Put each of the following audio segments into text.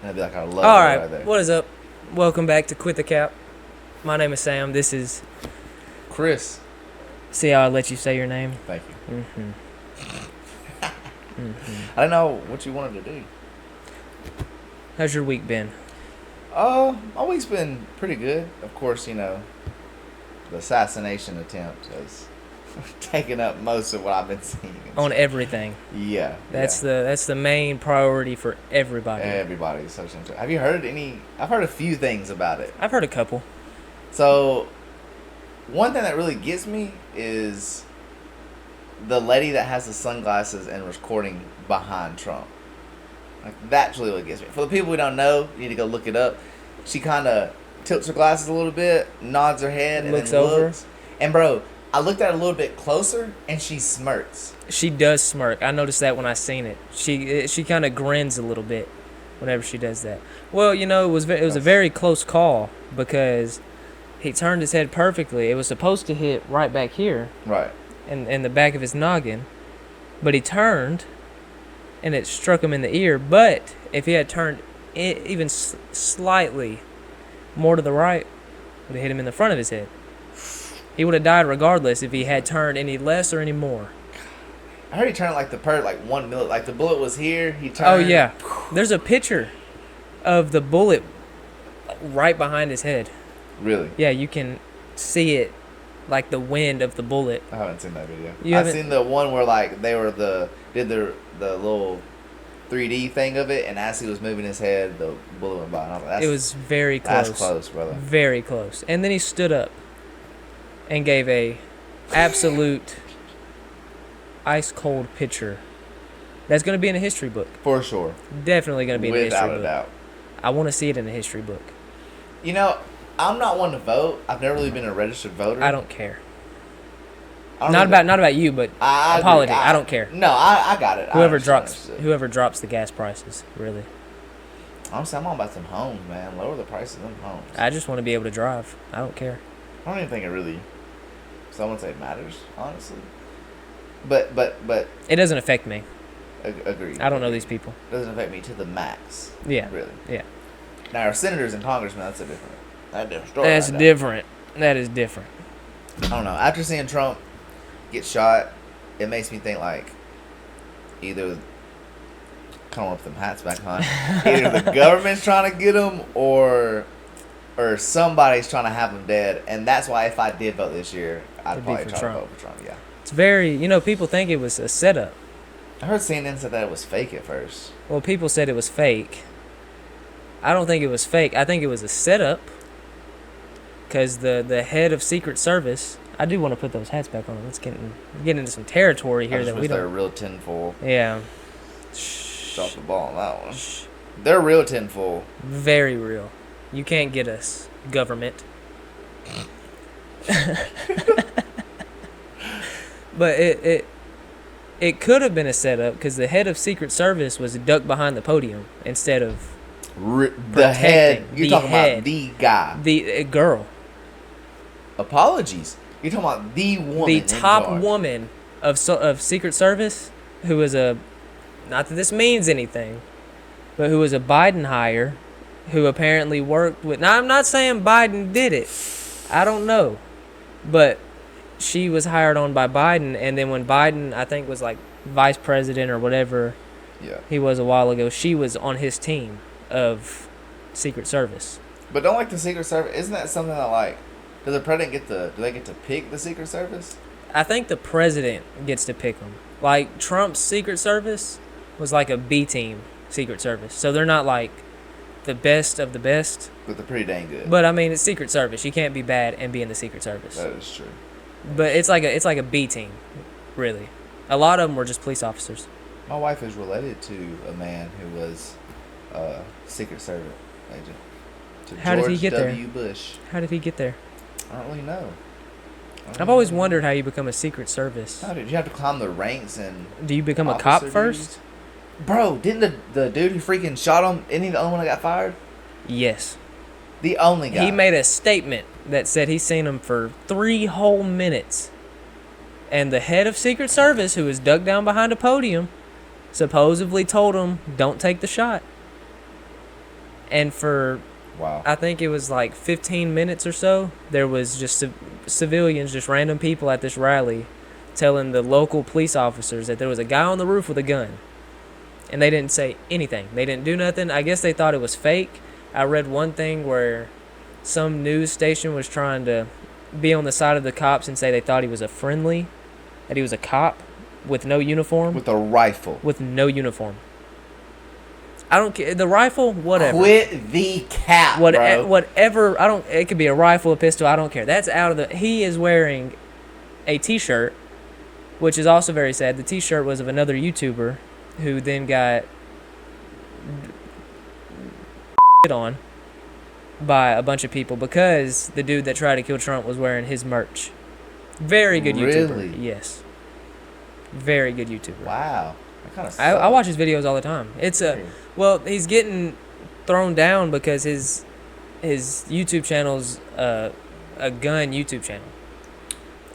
it'll be like our logo All right, right there. what is up? Welcome back to Quit the Cap. My name is Sam. This is... Chris. See how I let you say your name? Thank you. Mm-hmm. I don't know what you wanted to do. How's your week been? My week's been pretty good. Of course, the assassination attempt has taken up most of what I've been seeing. On everything. Yeah. That's the main priority for everybody. Everybody's social media. Have you heard any? I've heard a few things about it. I've heard a couple. So, one thing that really gets me is the lady that has the sunglasses and recording behind Trump. Like, that's really what gets me. For the people who don't know, you need to go look it up. She kind of tilts her glasses a little bit, nods her head, and looks then over. looks. And, bro, I looked at her a little bit closer, and she smirks. She does smirk. I noticed that when I seen it. She kind of grins a little bit whenever she does that. Well, it was a very close call because he turned his head perfectly. It was supposed to hit right back here. Right. In the back of his noggin. But he turned, and it struck him in the ear. But if he had turned even slightly more to the right, it would have hit him in the front of his head. He would have died regardless if he had turned any less or any more. I heard he turned like the 1 minute. Like the bullet was here, he turned. Oh, yeah. There's a picture of the bullet right behind his head. Really? Yeah, you can see it, like the wind of the bullet. I haven't seen that video. I've seen the one where like they were did the little 3D thing of it, and as he was moving his head, the bullet went by. And I was like, it was very close. That's close, brother. Very close. And then he stood up and gave a absolute ice cold picture. That's going to be in a history book. For sure. Definitely going to be in a history book. Without a doubt. I want to see it in a history book. I'm not one to vote. I've never really been a registered voter. I don't care. Not about you, but apology. I don't care. No, I got it. Whoever drops the gas prices, really. Honestly, I'm all about some homes, man. Lower the price of them homes. I just want to be able to drive. I don't care. I don't even think it really. Someone say it matters, honestly. But it doesn't affect me. Agreed. I don't know these people. It doesn't affect me to the max. Yeah. Really. Yeah. Now our senators and congressmen, that's a different story. That's different. That is different. I don't know. After seeing Trump get shot, it makes me think like either come up with them hats back on. Either the government's trying to get him or somebody's trying to have him dead, and that's why if I did vote this year, I'd probably try to vote for Trump. Yeah. It's very, people think it was a setup. I heard CNN said that it was fake at first. Well, people said it was fake. I don't think it was fake. I think it was a setup. Because the head of Secret Service, I do want to put those hats back on. Let's get into some territory here I just that we wish don't. they're real tinfoil. Yeah. Drop the ball on that one. They're real tinfoil. Very real. You can't get us, government. But it could have been a setup because the head of Secret Service was ducked behind the podium instead of the head. You're talking about the guy. The girl. Apologies. You're talking about the woman. The top woman of Secret Service, who was not that this means anything, but who was a Biden hire, who apparently worked with. Now I'm not saying Biden did it. I don't know, but she was hired on by Biden, and then when Biden, I think, was like vice president or whatever, he was a while ago, she was on his team of Secret Service. But don't like the Secret Service? Isn't that something that like, does the president do they get to pick the Secret Service? I think the president gets to pick them. Like Trump's Secret Service was like a B team Secret Service, so they're not like the best of the best. But they're pretty dang good. But I mean, it's Secret Service. You can't be bad and be in the Secret Service. That is true. But it's like a B team, really. A lot of them were just police officers. My wife is related to a man who was a Secret Service agent. How did he get there? George W. Bush. How did he get there? I don't really know. I've always wondered how you become a Secret Service. How did you have to climb the ranks and? Do you become a cop first? Bro, didn't the dude who freaking shot him? Isn't he the only one that got fired? Yes. The only guy. He made a statement that said he's seen him for 3 whole minutes. And the head of Secret Service, who was ducked down behind a podium, supposedly told him, don't take the shot. And for, Wow. I think it was like 15 minutes or so, there was just civilians, just random people at this rally telling the local police officers that there was a guy on the roof with a gun. And they didn't say anything. They didn't do nothing. I guess they thought it was fake. I read one thing where some news station was trying to be on the side of the cops and say they thought he was a friendly, that he was a cop with no uniform. With a rifle. With no uniform. I don't care. The rifle, whatever. Quit the cap, bro. Whatever. I don't. It could be a rifle, a pistol. I don't care. That's out of the. He is wearing a T-shirt, which is also very sad. The T-shirt was of another YouTuber, who then got on by a bunch of people because the dude that tried to kill Trump was wearing his merch. Very good YouTuber. Really? Yes. Very good YouTuber. Wow. That kind of I watch his videos all the time. It's a well, he's getting thrown down because his YouTube channel's a gun YouTube channel.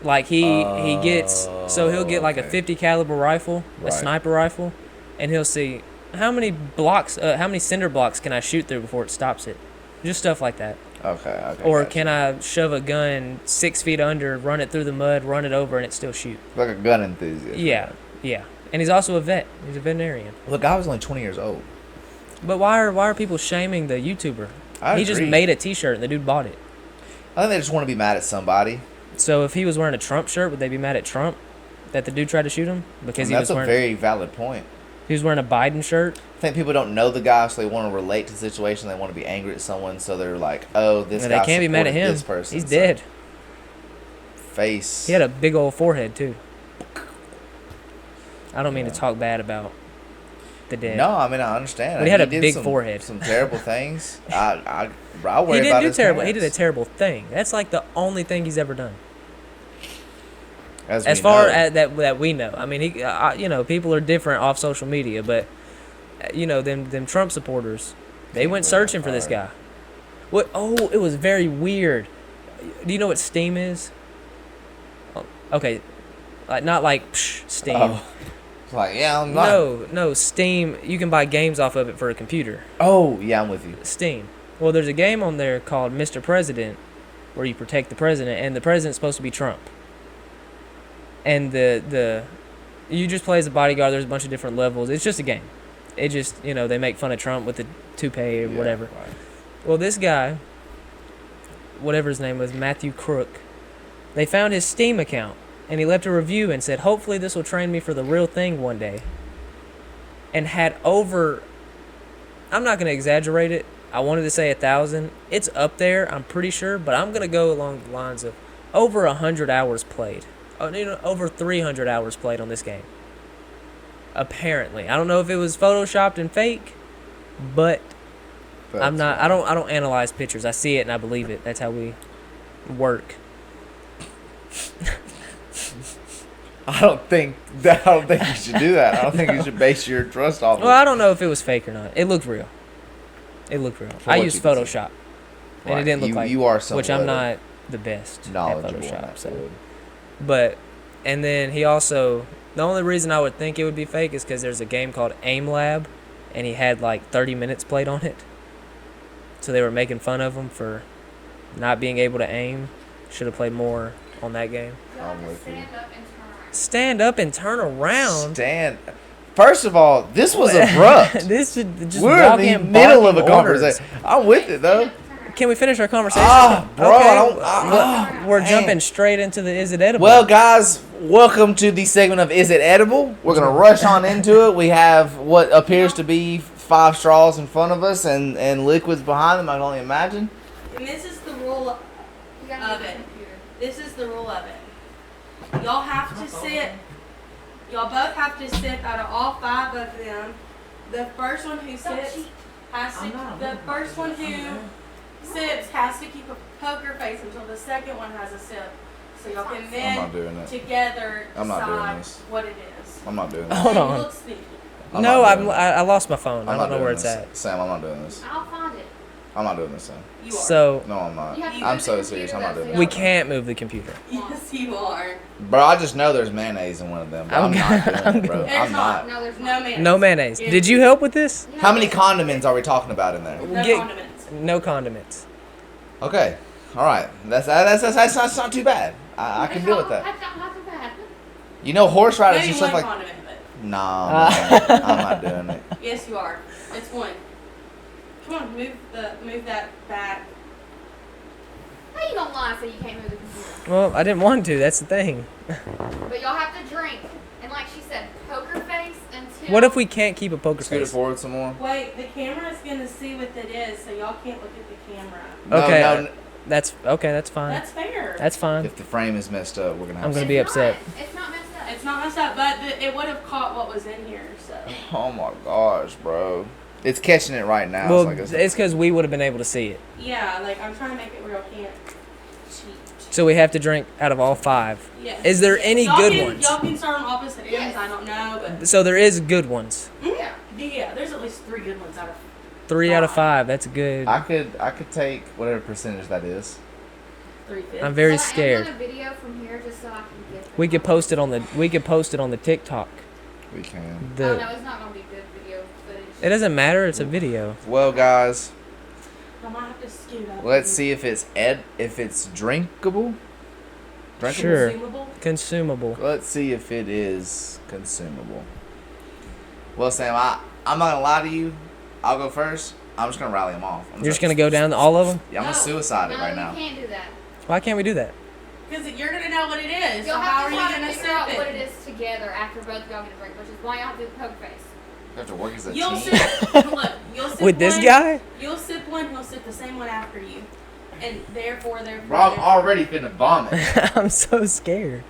Like he gets, so he'll get like a 50 caliber rifle, a sniper rifle, and he'll see how many cinder blocks can I shoot through before it stops it. Just stuff like that. Okay. Or can I shove a gun 6 feet under, run it through the mud, run it over, and it still shoot? Like a gun enthusiast. Yeah. And he's also a vet. He's a veterinarian. Look, I was only 20 years old. But why are people shaming the YouTuber? He just made a T-shirt and the dude bought it. I think they just want to be mad at somebody. So if he was wearing a Trump shirt, would they be mad at Trump that the dude tried to shoot him because That's a very valid point. He was wearing a Biden shirt. I think people don't know the guy, so they want to relate to the situation. They want to be angry at someone, so they're like, "Oh, this guy." They can't be mad at him. This person, he's dead. Face. He had a big old forehead too. I don't mean to talk bad about the dead. No, I mean I understand. But he had a big forehead. Some terrible things. I worry he didn't about do his terrible. parents. He did a terrible thing. That's like the only thing he's ever done. As far as that we know. I mean, he, people are different off social media, but them Trump supporters, they went searching for this guy. What? Oh, it was very weird. Do you know what Steam is? Oh, okay, like not like Steam. Oh. Like I'm not. No, Steam. You can buy games off of it for a computer. Oh yeah, I'm with you. Steam. Well, there's a game on there called Mr. President, where you protect the president, and the president's supposed to be Trump. And you just play as a bodyguard. There's a bunch of different levels. It's just a game. It just, they make fun of Trump with the toupee or whatever. Right. Well, this guy, whatever his name was, Matthew Crook, they found his Steam account, and he left a review and said, hopefully this will train me for the real thing one day. And had over, I'm not going to exaggerate it. I wanted to say 1,000. It's up there, I'm pretty sure, but I'm going to go along the lines of over 100 hours played. Over 300 hours played on this game. Apparently, I don't know if it was photoshopped and fake, but I'm not. I don't analyze pictures. I see it and I believe it. That's how we work. I don't think you should do that. I don't think you should base your trust off. Well, I don't know if it was fake or not. It looked real. I used Photoshop, and it didn't look like you are which I'm not the best at Photoshop. So. But, and then he also, the only reason I would think it would be fake is because there's a game called Aim Lab, and he had like 30 minutes played on it. So they were making fun of him for not being able to aim. Should have played more on that game. I'm with you. Stand up and turn around. First of all, this was abrupt. This just we're in the middle of a conversation. I'm with it though. Can we finish our conversation? Bro, okay. We're jumping straight into the Is It Edible? Well, guys, welcome to the segment of Is It Edible? We're going to rush on into it. We have what appears to be 5 straws in front of us and liquids behind them, I can only imagine. And this is the rule of it. This is the rule of it. Y'all have to sit. Y'all both have to sip out of all 5 of them. The first one who sips has to. The first one who sips has to keep a poker face until the second one has a sip, so y'all can then together decide what it is. I'm not doing this. Hold on. I lost my phone. I don't know where it's at. Sam, I'm not doing this. I'll find it. I'm not doing this thing. You are. So No, I'm not. You have to I'm move so the serious. computer, I'm not doing that's we that. can't move the computer. Yes, you are. Bro, I just know there's mayonnaise in one of them. But I'm not doing it, bro. There's I'm not. No, there's No not. mayonnaise. No mayonnaise. Yeah. Did you help with this? Yeah. How many condiments are we talking about in there? No Get- condiments. No condiments. Okay. All right. That's not too bad. I can deal with that. That's not too bad. You know, horseradish Maybe and one stuff like. condiment, but Nah, man, I'm not doing it. yes, you are. It's one. Come on, move that back. How you gonna lie and say you can't move the computer? Well, I didn't want to. That's the thing. But y'all have to drink. And like she said, poker face until... What if we can't keep a poker Scoot it face? forward some more. Wait, the camera's gonna see what it is, so y'all can't look at the camera. No, Okay. no, That's okay. That's fine. That's fair. That's fine. if the frame is messed up, we're gonna have I'm to. gonna be upset. It's not messed up. It's not messed up, but it would have caught what was in here, so. Oh my gosh, bro. It's catching it right now. Well, so I guess it's because we would have been able to see it. Yeah, like I'm trying to make it where y'all can't cheat. So we have to drink out of all 5. Yes. Is there any Y'all good can, ones? Y'all can start on opposite ends, Yes. I don't know, but. So there is good ones. Yeah. Yeah, there's at least 3 good ones out of 3 out of 5. That's good. I could take whatever percentage that is. 3/5. I'm very So I am scared. doing a video from here just so I can get We could post it on the TikTok. We can. Oh no, The it's not gonna be good video footage. it doesn't matter. It's a video. Well, guys, I might have to scoot up. let's see if it's drinkable. Drinkable. Sure. Consumable. Consumable. Let's see if it is consumable. Well, Sam, I'm not gonna lie to you. I'll go first. I'm just gonna rally them off. You're just gonna go down to all of them. Yeah, I'm gonna No. suicide it No, right you now. can't do that. Why can't we do that? Because you're going to know what it is, You'll so how have are to you try going to to figure out sip what it it? is together after both of y'all get a drink, which is why y'all have to do the poker face. You have to work as a You'll team. sip, look, you'll sip With this one, guy? You'll sip one, he'll sip the same one after you. And therefore, Bro, I'm already finna vomit. I'm so scared.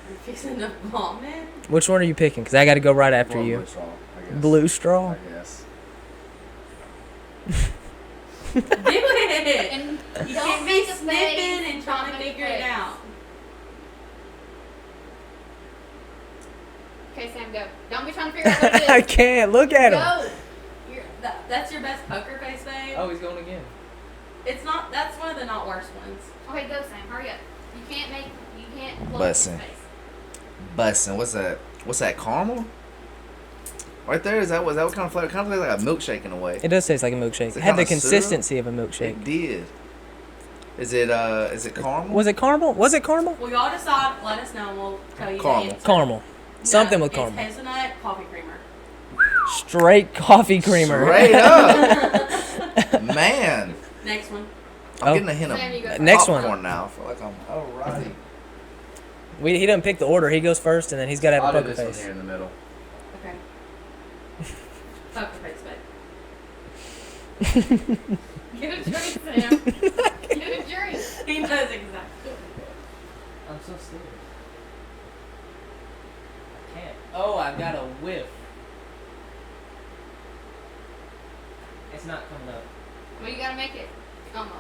You're fixing to vomit. Which one are you picking? Because I got to go right after Well, you. blue straw, I guess. Blue straw. I guess. Do it! And You don't can't be make a face, sniffing and trying to don't make a figure it face. out. Okay, Sam, go. Don't be trying to figure out what it is. I can't look at him. Go. That's your best poker face, babe. he's going again. It's not. That's one of the not worst ones. Okay, go, Sam. Hurry up. You can't blow Bussin'. his face. Bussin'. What's that? Caramel? Right there. Is that what kind of flavor? Kind of like a milkshake in a way. It does taste like a milkshake. Is It it had the kinda syrup? consistency of a milkshake. It did. Is it caramel? Was it caramel? Was it caramel? Well, y'all decide. Let us know, and we'll tell you. Caramel. The answer. Caramel. No, Something with it's caramel. hazelnut coffee creamer. Straight coffee creamer. Straight up. Man. Next one. I'm Oh. getting a hint of Sam, you go Next popcorn one. now. I feel like I'm alrighty. He doesn't pick the order. He goes first, and then he's got to have a I'll do poker this one face. here in the middle. Okay. Poker face, babe. Get a drink, Sam. Get a drink. He knows exactly. I'm so scared. I can't. Oh, I've got a whiff. It's not coming up. Well, you gotta make it almost.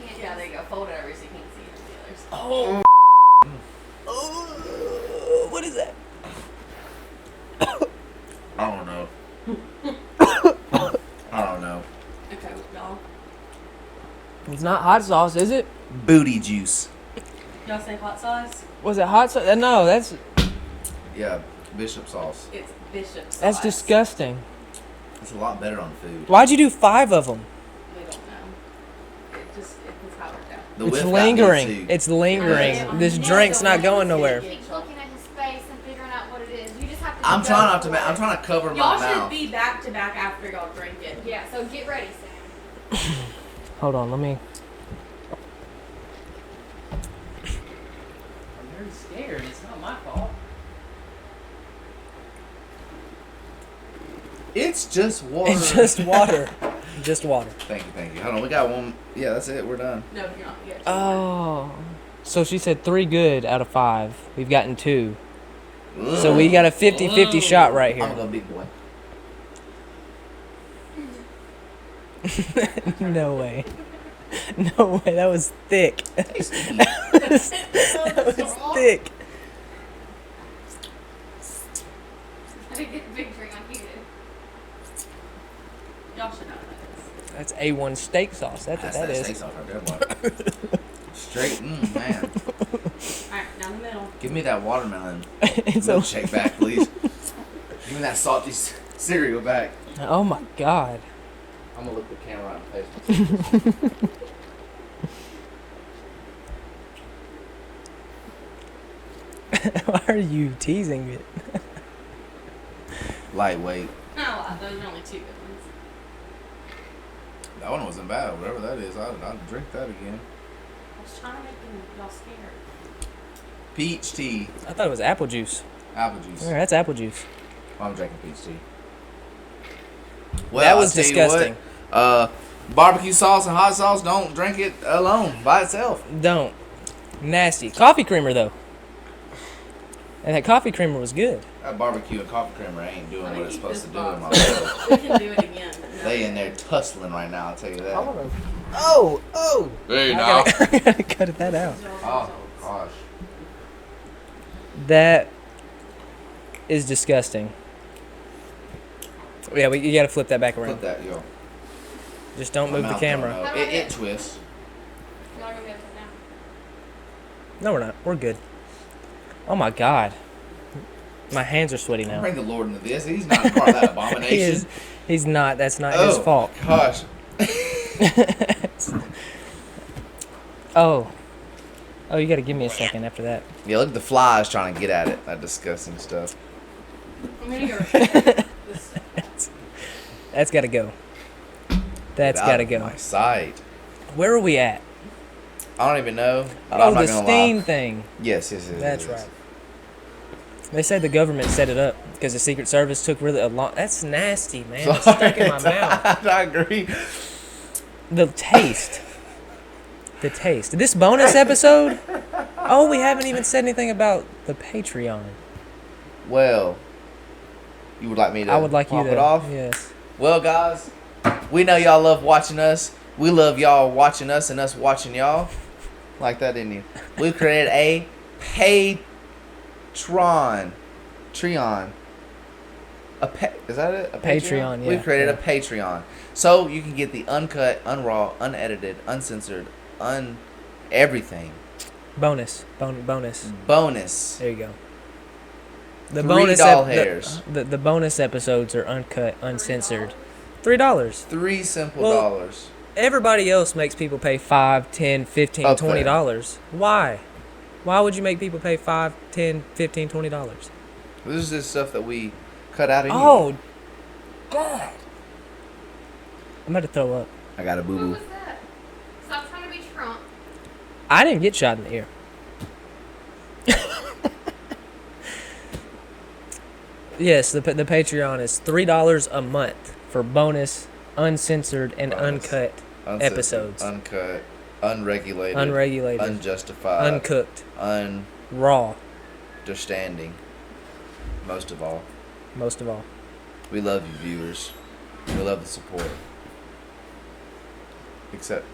You can't. Yeah, there you go. Fold it over so you can't see it in the others. Oh. Oh. What is that? I don't know. I don't know. Okay, y'all. It's not hot sauce, is it? Booty juice. Y'all say hot sauce? Was it hot sauce? No, that's Yeah, bishop sauce. It's bishop sauce. that's disgusting. It's a lot better on food. Why'd you do 5 of them? We don't know. It's how it worked out. The It's whiff got me lingering. too. It's lingering. Yeah. This drink's not going nowhere. Keep looking at his face and figuring out what it is. You just have to. I'm go trying not to. for it. I'm trying to cover my Y'all should mouth. be back to back after y'all drink it. Yeah. So get ready, Sam. Hold on, let me. I'm very scared. It's not my fault. It's just water. It's just water. Just water. Thank you. Hold on, we got one. Yeah, that's it. We're done. No, you're not. You got two Oh. more. So she said 3 good out of 5. We've gotten 2. So we got a 50-50 shot right I'm here. going big boy. No way. No way. That was thick. That was thick. I didn't get a big drink like you did. Y'all should know this. That's A1 steak sauce. That's what that steak is. sauce right there, boy. Straight, man. Alright, down the middle. Give me that watermelon It's a- milkshake back, please. Give me that salty cereal back. Oh my god. I'm gonna look the camera right in the face. Why are you teasing it? Lightweight. Oh, those are only 2 good ones. That one wasn't bad. Whatever that is, I'd drink that again. I was trying to make y'all scared. Peach tea. I thought it was apple juice. Apple juice. Yeah, that's apple juice. I'm drinking peach tea. Well, That was I'll tell you disgusting. what, barbecue sauce and hot sauce, don't drink it alone, by itself. Don't. Nasty. Coffee creamer, though. And that coffee creamer was good. That barbecue and coffee creamer ain't doing Let what me it's keep supposed this to do in my box. life. We can do it again. But no. They in there tussling right now, I'll tell you that. Oh! Hey, I now. gotta cut that out. Oh, gosh. That is disgusting. Yeah, you gotta flip that back around. Put that, yo. Just don't My move the mouth camera. don't know. It twists. Y'all gonna be upside down. No, we're not. We're good. Oh my god. My hands are sweaty now. Bring the Lord into this. He's not part of that abomination. He is. He's not. That's not his fault. Gosh. Oh. Oh, you gotta give me a second after that. Yeah, look at the flies trying to get at it. That disgusting stuff. I'm gonna go. That's gotta go. That's Get out gotta of go. my sight. Where are we at? I don't even know. But Oh, I'm not the gonna Steam lie. thing. Yes. That's right. They said the government set it up because the Secret Service took really a long. That's nasty, man. It's stuck in my mouth. I agree. The taste. The taste. This bonus episode. Oh, we haven't even said anything about the Patreon. Well, you would like me to I would like you pop to. it off? Yes. Well, guys, we know y'all love watching us. We love y'all watching us and us watching y'all. Like that, didn't you? We created a Patreon. Is that it? A Patreon, yeah, We created yeah. a Patreon. So you can get the uncut, unraw, unedited, uncensored, everything. Bonus. Bonus. Bonus. There you go. The $3 bonus hairs. The bonus episodes are uncut, uncensored. $3. 3 simple Well, dollars. Everybody else makes people pay $5, $10, $15, Up there. $20. Why? Why would you make people pay $5, $10, $15, $20? This is just stuff that we cut out of you. Oh, God. I'm about to throw up. I got a Who boo was that? Stop trying to be Trump. I didn't get shot in the ear. Yes, the Patreon is $3 a month for bonus, uncensored, and uncut episodes. Uncut, unregulated, Unregulated, unjustified, uncooked, raw, understanding. Most of all, we love you, viewers. We love the support. Except,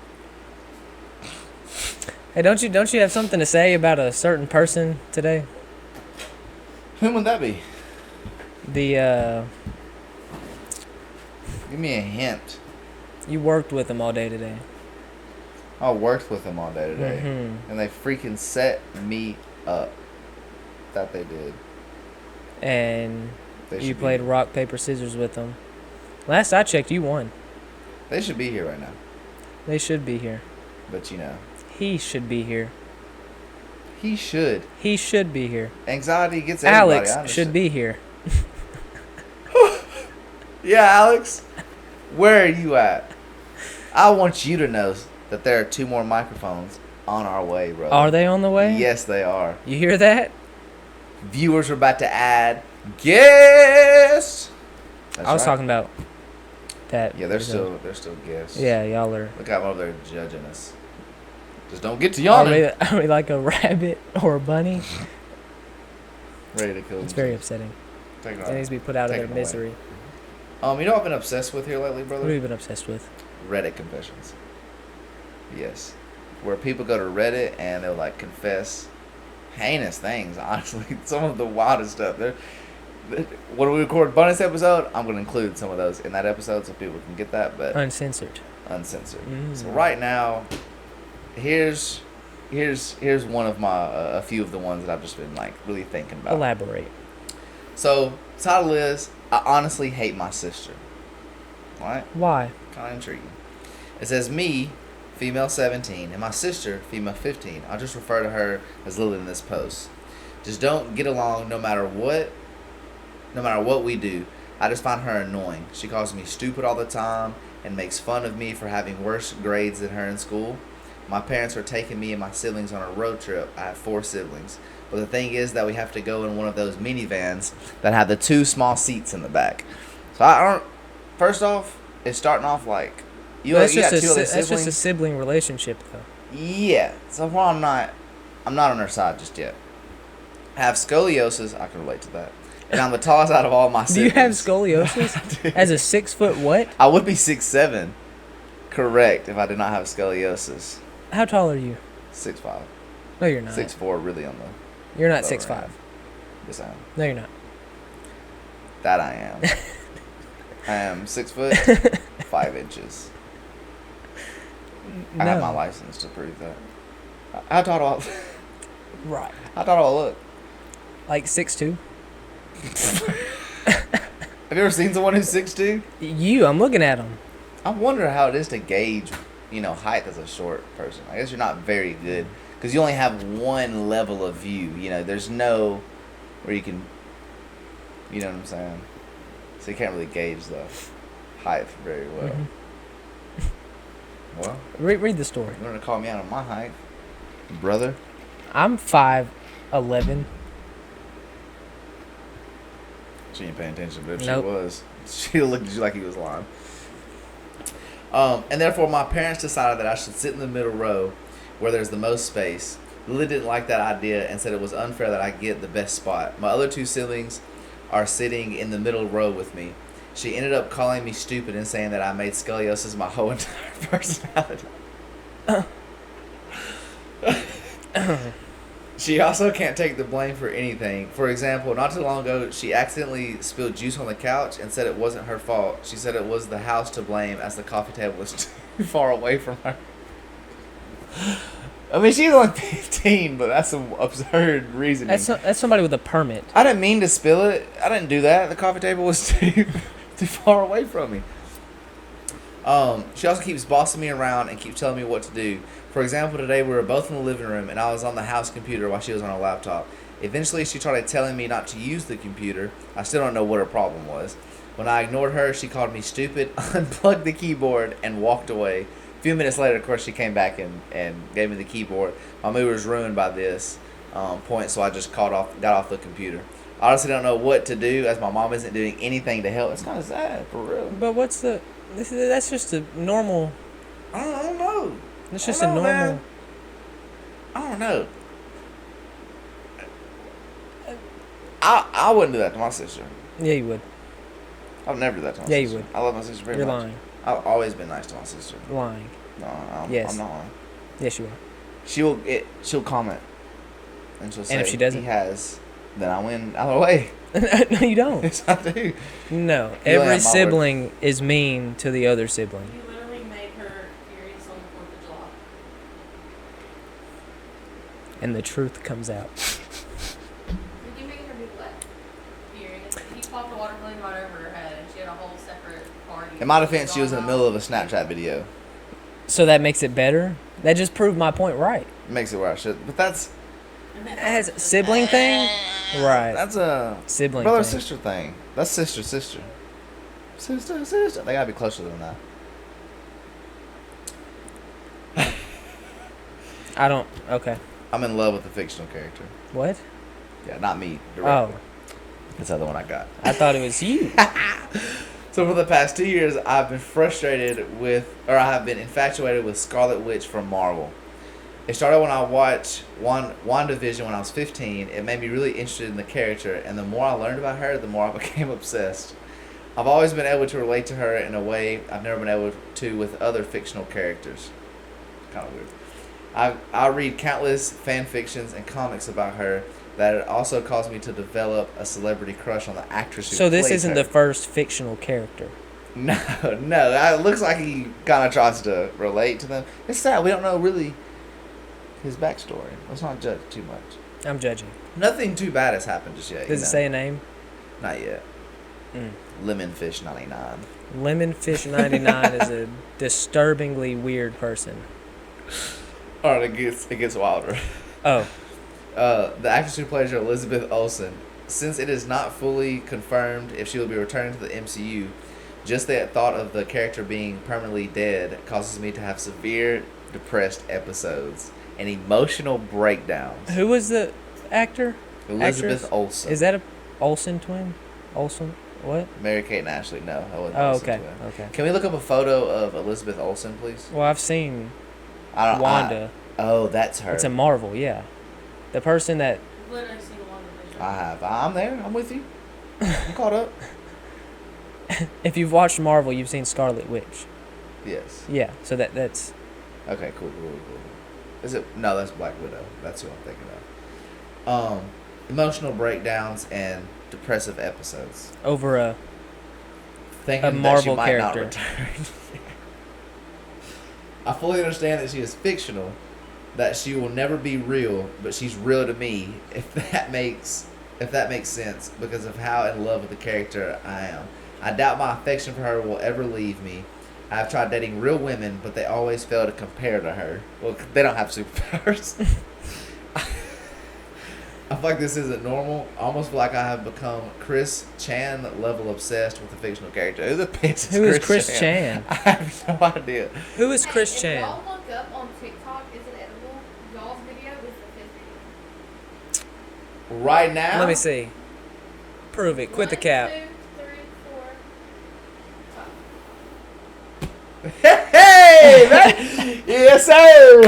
Hey, don't you have something to say about a certain person today? who would that be? The Give me a hint. you worked with him all day today. I worked with them all day today, Mhm. and they freaking set me up. That they did. And They you should played Be, rock, paper, scissors with them. Last I checked, you won. they should be here right now, They should be here. but you know, He should be here. he should. He should be here. Anxiety gets everybody. Alex I understand. should be here. Yeah, Alex, where are you at? I want you to know that there are 2 more microphones on our way, brother. Are they on the way? Yes, they are. You hear that? Viewers are about to add guests. That's I was right. talking about that. Yeah, they're still guests. Yeah, y'all are. Look how I'm over there judging us. Just don't get to Are yawning. we, are we like a rabbit or a bunny? Ready to kill. It's very upsetting. Take it It needs to be put out of Take their it away. misery. You know what I've been obsessed with here lately, What brother? have you been obsessed with? Reddit confessions. Yes. Where people go to Reddit and they'll like confess heinous things, honestly. Some of the wildest stuff. When we record bonus episode, I'm going to include some of those in that episode so people can get that. But Uncensored. uncensored. Mm. So right now, here's one of my a few of the ones that I've just been like really thinking about. Elaborate. So title is I honestly hate my sister. All right, Why? kind of intriguing. It says me, female 17, and my sister, female 15. I'll just refer to her as Lily in this post. Just don't get along no matter what we do. I just find her annoying. She calls me stupid all the time and makes fun of me for having worse grades than her in school. My parents are taking me and my siblings on a road trip. I have 4 siblings. But the thing is that we have to go in one of those minivans that have the 2 small seats in the back. So I don't. First off, it's starting off like you got 2 other siblings. That's just a sibling relationship, though. Yeah. So while I'm not on her side just yet. I have scoliosis. I can relate to that. And I'm the tallest out of all my siblings. Do you have scoliosis? As a 6 foot what? I would be 6'7", correct, if I did not have scoliosis. How tall are you? 6'5". No, you're not. 6'4", really on the. You're not lower 6'5". end. Yes, I am. No, you're not. That I am. I am 6 foot 5 inches. I have my license to prove that. How tall do I? Right. How tall do I look? Like 6'2". Have you ever seen someone who's 6'2"? I'm looking at him. I wonder how it is to gauge, height as a short person. I guess you're not very good because you only have one level of view. There's no where you can, you know what I'm saying? So you can't really gauge the height very well. Mm-hmm. Well, Read the story. you want to call me out on my height, brother? I'm 5'11". She ain't paying attention, but if Nope. she was, she looked at you like he was lying. And therefore, my parents decided that I should sit in the middle row where there's the most space. Lily didn't like that idea and said it was unfair that I get the best spot. My other 2 siblings are sitting in the middle row with me. She ended up calling me stupid and saying that I made scoliosis my whole entire personality. She also can't take the blame for anything. For example, not too long ago, she accidentally spilled juice on the couch and said it wasn't her fault. She said it was the house to blame as the coffee table was too far away from her. I mean, she's only 15, but that's some absurd reasoning. That's somebody with a permit. I didn't mean to spill it. I didn't do that. The coffee table was too far away from me. She also keeps bossing me around and keeps telling me what to do. For example, today we were both in the living room and I was on the house computer while she was on her laptop. Eventually, she started telling me not to use the computer. I still don't know what her problem was. When I ignored her, she called me stupid, unplugged the keyboard, and walked away. A few minutes later, of course, she came back and gave me the keyboard. My mood was ruined by this point, so I just got off the computer. I honestly don't know what to do as my mom isn't doing anything to help. It's kind of sad, for real. But that's just a normal. I don't know. It's just a normal. Man. I don't know. I wouldn't do that to my sister. Yeah, you would. I would never do that to my Yeah, sister. you would. I love my sister very You're much. lying. I've always been nice to my sister. Lying. No, Yes. I'm not lying. Yes, you are. She'll comment. And she'll say, And if she doesn't? he has, then I win out of the way. No, you don't. Yes, I do. No, You only every have my sibling is mean to the other sibling. You literally made her furious on the 4th of July. And the truth comes out. Did you make her do what? Furious. He popped a water balloon right over her head and she had a whole separate party. In my defense, she was in the middle of a Snapchat video. So that makes it better? That just proved my point right. It makes it where I should. But that's As a sibling thing? Right. that's a Sibling brother thing. sister thing. That's sister. Sister. They gotta be closer than that. I don't. Okay. I'm in love with a fictional character. What? Yeah, not me directly. Oh, That's the other one I got. I thought it was you. So for the past 2 years, I've been I have been infatuated with Scarlet Witch from Marvel. It started when I watched WandaVision when I was 15. It made me really interested in the character, and the more I learned about her, the more I became obsessed. I've always been able to relate to her in a way I've never been able to with other fictional characters. Kind of weird. I read countless fan fictions and comics about her that it also caused me to develop a celebrity crush on the actress who So this plays isn't her. the first fictional character. No, it looks like he kind of tries to relate to them. It's sad. We don't know really his backstory. Let's not judge too much. I'm judging. Nothing too bad has happened just yet. Does it say a name? Not yet. Lemonfish 99. Lemonfish 99 is a disturbingly weird person. All right, it gets wilder. Oh. The actress who plays her, Elizabeth Olsen, since it is not fully confirmed if she will be returning to the MCU, just the thought of the character being permanently dead causes me to have severe depressed episodes and emotional breakdowns. Who was the actor? Elizabeth Actress? Olsen. Is that a Olsen twin? Olsen? What? Mary-Kate and Ashley? No. That wasn't Oh, Olsen okay. twin. Okay. Can we look up a photo of Elizabeth Olsen, please? Well, I've seen Wanda. Wanda. That's her. It's a Marvel, yeah. The person that Literally seen one of I have. I'm there. I'm with you. I'm caught up. if you've watched Marvel, you've seen Scarlet Witch. Yes. Yeah, so that's Okay, cool. Is it? No, that's Black Widow. That's who I'm thinking of. Emotional breakdowns and depressive episodes. over a Thinking Marvel that she might character. not return. I fully understand that she is fictional, that she will never be real, but she's real to me. If that makes sense, because of how in love with the character I am. I doubt my affection for her will ever leave me. I've tried dating real women, but they always fail to compare to her. Well, they don't have superpowers. I feel like this isn't normal. I almost feel like I have become Kris Chan level obsessed with a fictional character. Who the piss is Who is Kris Kris Chan? Chan? I have no idea. Who is Kris If Chan? y'all look up on TikTok, is it edible? Y'all's video is the 5th video. Right now? Let me see. Prove it. Quit the cap. 1, 2, 3, 4, 5. Hey! Yes, sir!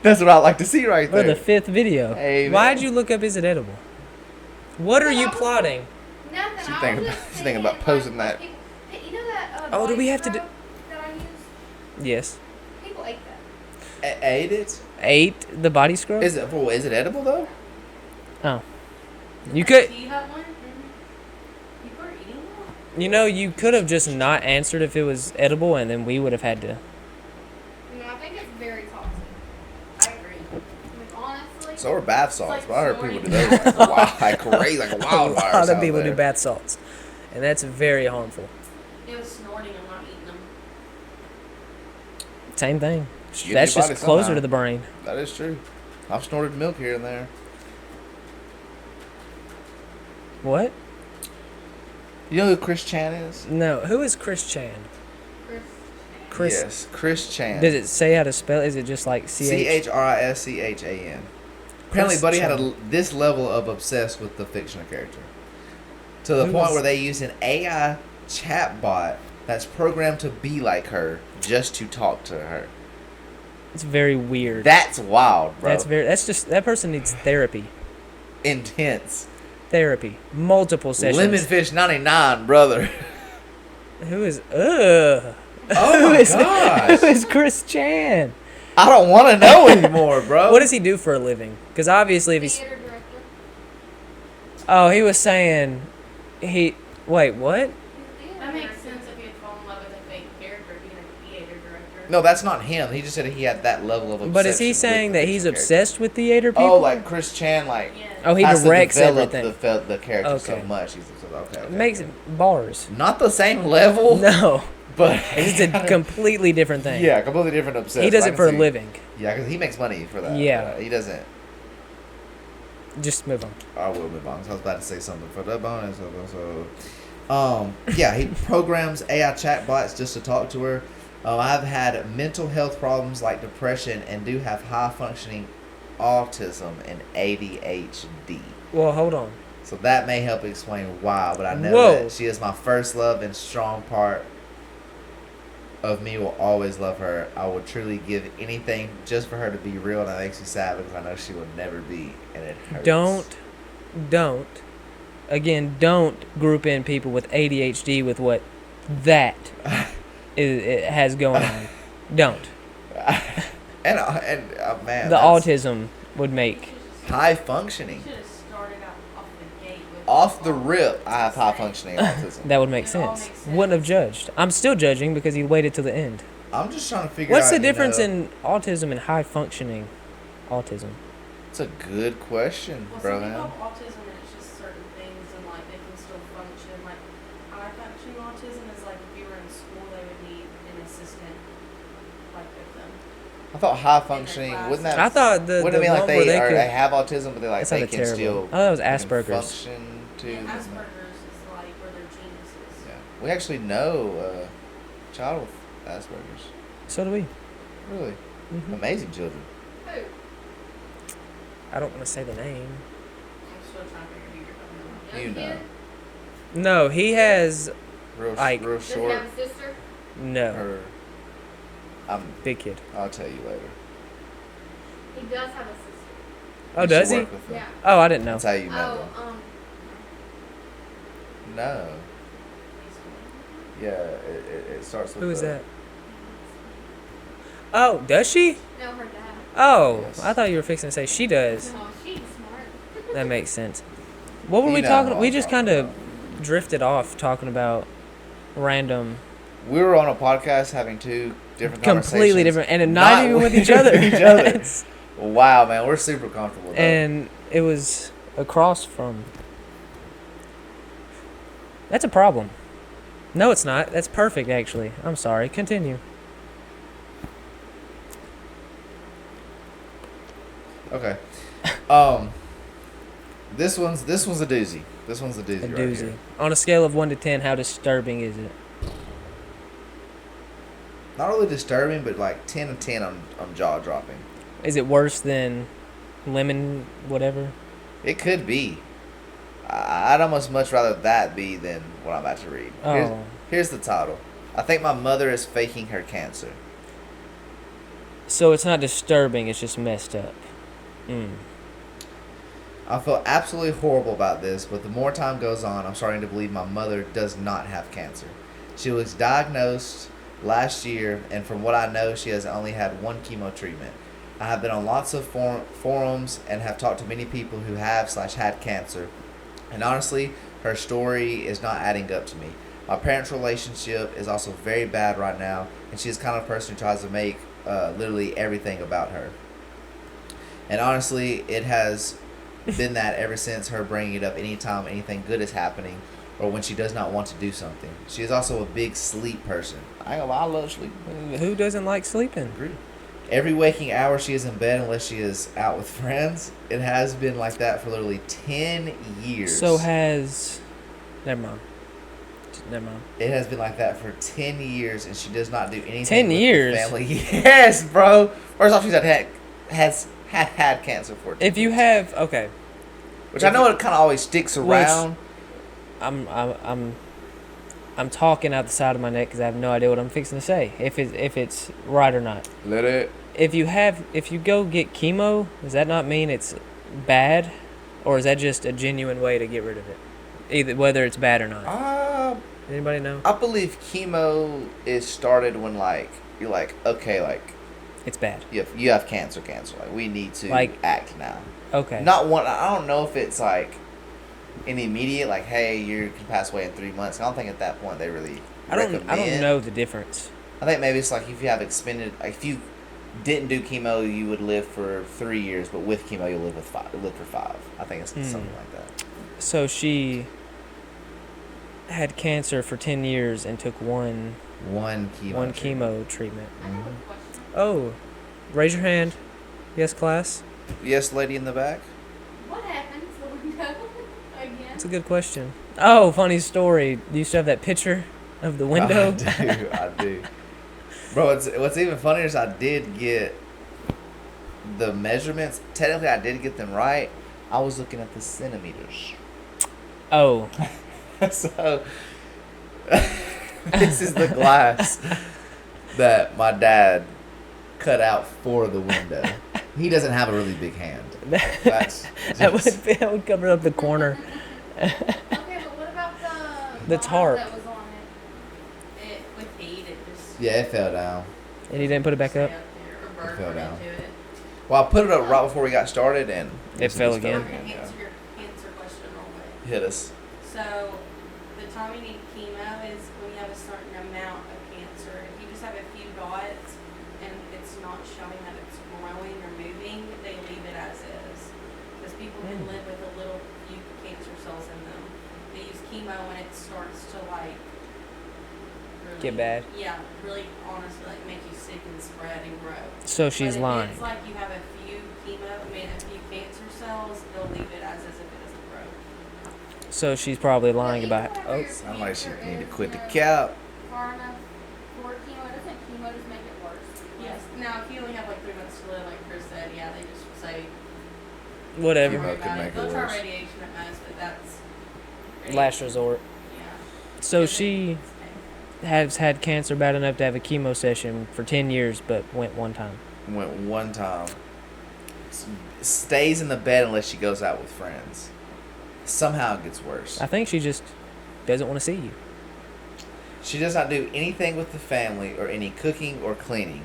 That's what I like to see right Or there. the 5th video. Hey, Why'd man. you look up is it edible? What are you plotting? Nothing. She's I thinking- was just she's thinking about saying, posting like, that. people- Hey, you know that Oh, do body we have to do- scrub that I use? Yes. People ate that. Ate it? Ate the body scrub? Is it edible though? Oh. You could, Tea Hut one? People are eating that? you know, you could have just not answered if it was edible, and then we would have had to. You know, I think it's very toxic. I agree. Like, honestly. So are bath salts, like but I heard people do snorting. those like crazy, like A wildfires. lot of out people there. do bath salts, and that's very harmful. It was snorting. I'm not eating them. Same thing. Get That's your just body closer somehow. to the brain. That is true. I've snorted milk here and there. What? You know who Kris Chan is? No. Who is Kris Chan? Chris. Yes, Kris Chan. Does it say how to spell? Is it just like CH? CHRISCHAN. Apparently, Kris Buddy had Chan. this level of obsessed with the fictional character, to the Who point was- where they used an AI chatbot that's programmed to be like her just to talk to her. It's very weird. That's wild, bro. That's just that person needs therapy. Intense. Therapy. Multiple sessions. Lemonfish 99, brother. Who is ugh. Oh my gosh. Who is Kris Chan? I don't want to know anymore, bro. What does he do for a living? Because obviously if he's Theater director. oh, he was saying he wait, what? That makes sense if you'd fall in love with a fake character being a theater director. No, that's not him. He just said he had that level of obsession. But is he with saying the that he's fictional character. obsessed with theater people? Oh, like Kris Chan, like Yeah. Oh, he has to directs develop everything. the character so Okay. much. He's okay. Makes okay. bars. Not the same level, No. but It's a completely different thing. yeah, completely different obsession. He does I it can for a see- living. Yeah, because he makes money for that. Yeah. He doesn't. Just move on. I will move on. 'Cause I was about to say something for the bonus. Yeah, he programs AI chatbots just to talk to her. I've had mental health problems like depression and do have high functioning autism and ADHD. Well, hold on. So that may help explain why, but I know Whoa. that she is my first love and strong part of me will always love her. I would truly give anything just for her to be real, and that makes me sad because I know she will never be, and it hurts. Don't group in people with ADHD with what that it has going on. Don't. And man, The that's autism would make. high functioning. Should have started out off the gate with off the rip, I have high functioning autism. That would make It all sense. makes sense. Wouldn't have judged. I'm still judging because he waited till the end. I'm just trying to figure out. What's the difference in autism and high functioning autism? It's a good question, Well, bro. some people have autism and it's just certain things and like they can still function. Like high functioning autism is like if you were in school, they would need an assistant like with them. I thought high functioning wouldn't that? I thought the wouldn't it be one like where they could. they have autism, but they like That they sounded can terrible. still. Oh, that was they can Asperger's. Function too. And Asperger's is like where they're geniuses. Yeah, we actually know a child with Asperger's. So do we. Really Hmm. amazing children. Who? I don't want to say the name. I'm still trying to figure who you're talking about. You Young know. kid? No, he has Real, Like- real Does he short. have a sister? no Or, big kid. I'll tell you later. He does have a sister. Oh, You does should he? work with them. Yeah. Oh, I didn't know. That's how you know Oh, them. No. Yeah, it starts with. Who is the- that? Oh, does she? no, her dad. Oh, Yes. I thought you were fixing to say she does. Oh, she's smart. That makes sense. What were You we know talking? what We I'm just talking kind of drifted off talking about random, We were on a podcast having two different completely conversations. different, and not even with each other. Each other. It's- Wow, man, we're super comfortable. Though. and it was across from. That's a problem. No, it's not. That's perfect, actually. I'm sorry. Continue. Okay. This one's a doozy. This one's a doozy. A right doozy. here. On a scale of 1 to 10, how disturbing is it? Not really disturbing, but like 10 of 10 on jaw dropping. Is it worse than lemon, whatever? It could be. I'd almost much rather that be than what I'm about to read. Oh. Here's the title. I think my mother is faking her cancer. So it's not disturbing, it's just messed up. I feel absolutely horrible about this, but the more time goes on, I'm starting to believe my mother does not have cancer. She was diagnosed last year, and from what I know, she has only had one chemo treatment. I have been on lots of forums and have talked to many people who have/had cancer, and honestly, her story is not adding up to me. My parents' relationship is also very bad right now, and she is the kind of person who tries to make literally everything about her. And honestly, it has been that ever since her bringing it up anytime anything good is happening or when she does not want to do something. She is also a big sleep person. I love sleep. Who doesn't like sleeping? Agree. Every waking hour she is in bed unless she is out with friends. It has been like that for literally 10 years. So has... Never mind. It has been like that for 10 years, and she does not do anything 10 with years? the family. Yes, bro. First off, she's had cancer for 10 If you years. have... Okay. Which I know it kind of always sticks around. I'm talking out the side of my neck because I have no idea what I'm fixing to say. If it's right or not. Let it. If you go get chemo, does that not mean it's bad, or is that just a genuine way to get rid of it? Either whether it's bad or not. Anybody know? I believe chemo is started when you're okay, It's bad. you have cancer. Like we need to act now. Okay. Not one. I don't know if it's like an immediate hey, you can pass away in 3 months. I don't think at that point they really. I don't know the difference. I think maybe it's if you have if you didn't do chemo, you would live for 3 years, but with chemo, you'll live for 5. I think it's something like that. So she had cancer for 10 years and took one chemo treatment. I have a question. Oh, raise your hand. Yes, class. Yes, lady in the back. What happened to the window again? That's a good question. Oh, funny story. You used to have that picture of the window. I do. Bro, what's even funnier is I did get the measurements. Technically, I did get them right. I was looking at the centimeters. Oh. So, this is the glass that my dad cut out for the window. He doesn't have a really big hand. That's that would cover up the corner. Okay, but what about The bottle tarp. that was on it? It with heat, it just yeah, it fell down. And he didn't put it back up? stay there or It burn fell right down. into it. Well, I put it up right before we got started, and It fell again. I'm gonna Yeah. answer your cancer question wrong way. Hit us. So, the time you need chemo is when you have a certain amount of cancer. If you just have a few dots and it's not showing that it's growing or moving, they leave it as is. Because people can live with a little few cancer cells in them. They use chemo when it starts to like really, Get bad. Yeah, really honestly like make you sick and spread and grow. So she's but if lying. it's like you have a few a few cancer cells, they'll leave it as if it doesn't grow. So she's probably lying about. Oh, Sound like she need to quit the cap. Far enough for chemo, doesn't chemo just make it worse? Yes. Now, if you only have like 3 months to live, like Kris said, yeah, they just say whatever. don't worry Chemo could about make it. it They'll try worse. radiation at most, but that's Last resort. Yeah. So Because she has had cancer bad enough to have a chemo session for 10 years, but went one time. Went one time. Stays in the bed unless she goes out with friends. Somehow it gets worse. I think she just doesn't want to see you. She does not do anything with the family or any cooking or cleaning.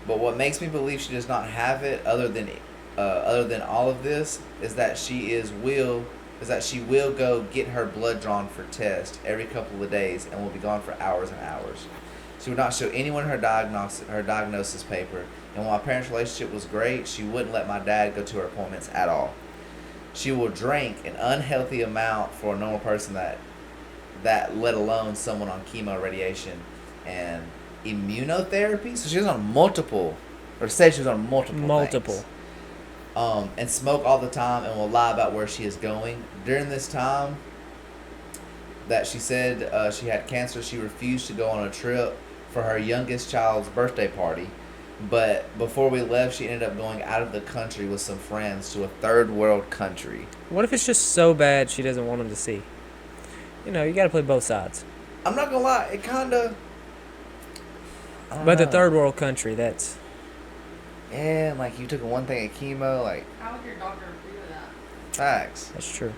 But what makes me believe she does not have it, other than all of this, is that she will go get her blood drawn for test every couple of days and will be gone for hours and hours. She would not show anyone her diagnosis paper, and while my parents' relationship was great, she wouldn't let my dad go to her appointments at all. She will drink an unhealthy amount for a normal person that let alone someone on chemo, radiation, and immunotherapy. So she was on multiple things. And smoke all the time and will lie about where she is going. During this time that she said she had cancer, she refused to go on a trip for her youngest child's birthday party. But before we left, she ended up going out of the country with some friends to a third world country. What if it's just so bad she doesn't want them to see? You know, you got to play both sides. I'm not gonna lie, it kinda. But the third world country, that's... Yeah, like you took one thing of chemo, like how would your doctor agree with that? facts. That's true.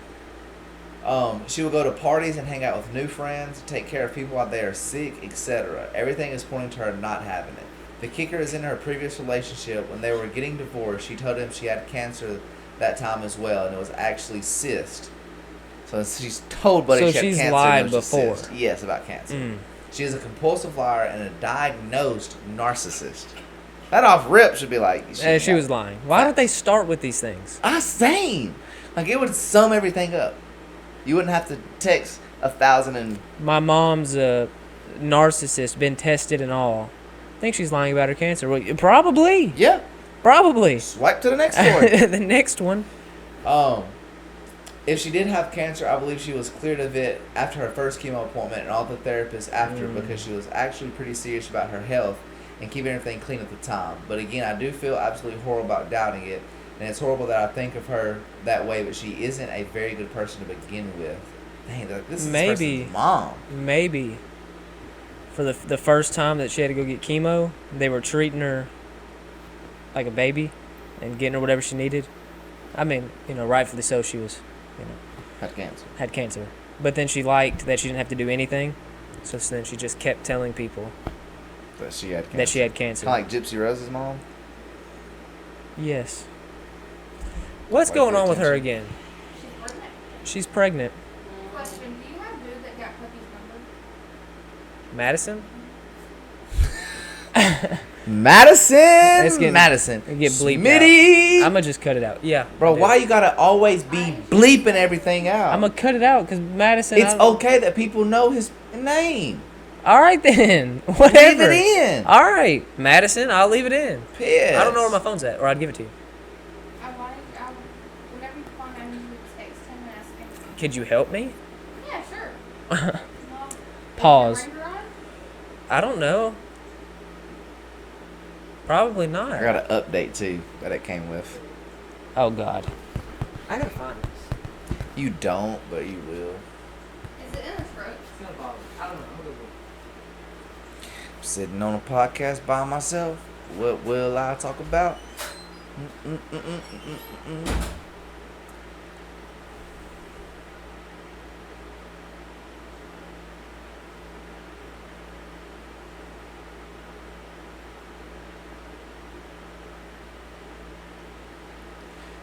She will go to parties and hang out with new friends, take care of people while they are sick, etc. Everything is pointing to her not having it. The kicker is in her previous relationship, when they were getting divorced, she told him she had cancer that time as well, and it was actually cyst. So she's told Buddy So she had she's cancer. lied and it was just before. cyst. Yes, about cancer. Mm. She is a compulsive liar and a diagnosed narcissist. That off rip should be like. She was lying. Why don't they start with these things? Same. Like it would sum everything up. You wouldn't have to text 1,000 and. My mom's a narcissist, been tested and all. I think she's lying about her cancer. Well, probably. Yeah. Probably. Swipe to the next story. The next one. If she did have cancer, I believe she was cleared of it after her first chemo appointment and all the therapists after because she was actually pretty serious about her health and keeping everything clean at the time. But again, I do feel absolutely horrible about doubting it, and it's horrible that I think of her that way, but she isn't a very good person to begin with. Dang, this is this person's mom. Maybe for the first time that she had to go get chemo, they were treating her like a baby and getting her whatever she needed. I mean, you know, rightfully so, she was, you know, had cancer. But then she liked that she didn't have to do anything, so then she just kept telling people That she had cancer. that she had cancer. Kind of like Gypsy Rose's mom. Yes. What's Like going pay on with her attention. again? She's pregnant. She's pregnant. Question, do you have dude that got Puppy's number? Madison? Madison. It's getting- Madison. it get bleeped Smitty. I'm going to just cut it out. Yeah. Bro, I do. why you gotta always be bleeping everything out? I'm going to cut it out because Madison... It's okay that people know his name. All right, then. Whatever. Leave it in. All right. Madison, I'll leave it in. Piss. I don't know where my phone's at, or I'd give it to you. Whenever you find out, you text him and ask him. Could you help me? Yeah, sure. Well, Pause. is your ringer on? I don't know. Probably not. I got an update too that it came with. Oh, God. I got to find this. You don't, but you will. Is it in the throat? I don't know. Sitting on a podcast by myself. What will I talk about?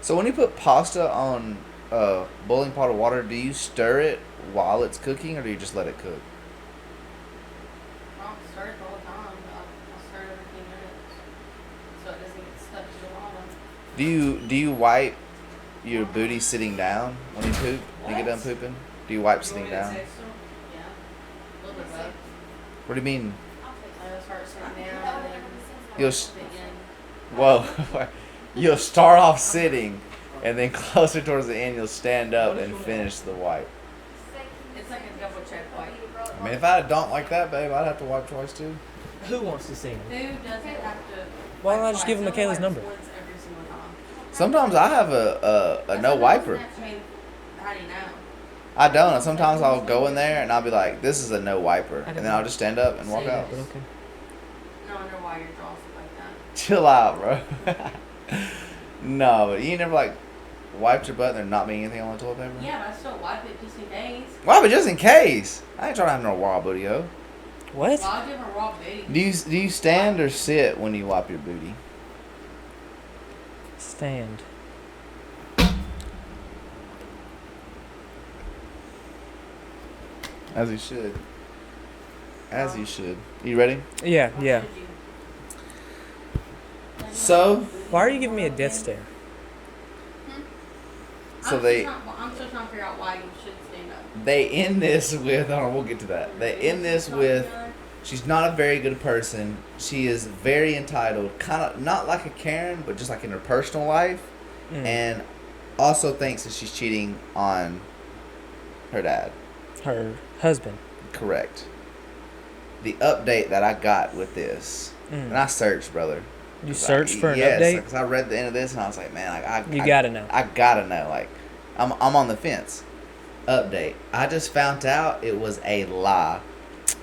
So when you put pasta on boiling pot of water, do you stir it while it's cooking, or do you just let it cook? I don't stir it all the time. I'll stir it every few minutes so it doesn't get stuck to the bottom. Do you wipe your booty sitting down when you poop? When you get done pooping? Do you wipe sitting down? Yeah. A little bit of both. What do you mean? I just start sitting down and then You'll at s- the end. Whoa. You'll start off sitting, and then closer towards the end, you'll stand up and finish the wipe. It's like a double check wipe. I mean, if I had a donk like that, babe, I'd have to wipe twice too. Who wants to sing? Who doesn't have to? Why don't I just wipe give him twice? Michaela's Someone number? wipes once every single time. Sometimes I have a no wiper. I mean, how do you know? I don't. Sometimes I'll go in there and I'll be like, this is a no wiper. And then I'll just stand up and walk out. But okay. No wonder why your jaws look like that. Chill out, bro. No, but you ain't never like wiped your butt and there not being anything on the toilet paper? Yeah, but I still wipe it just in case. Wipe it just in case. I ain't trying to have no raw booty, yo. What? Well, I'll give her raw booty. Do you stand or sit when you wipe your booty? Stand. As you should. As you should. You ready? Yeah, yeah. So, Why are you giving me a death stare? So they- I'm still trying to figure out why you should stand up. they end this with, hold on, we'll get to that. They end this with, she's not a very good person. She is very entitled, kind of not like a Karen, but just like in her personal life. And also thinks that she's cheating on her dad. Her husband. Correct. The update that I got with this, and I searched, brother. You searched for an Yes, update? because I read the end of this and I was like, man, You gotta know. I gotta know. Like, I'm on the fence. Update. I just found out it was a lie.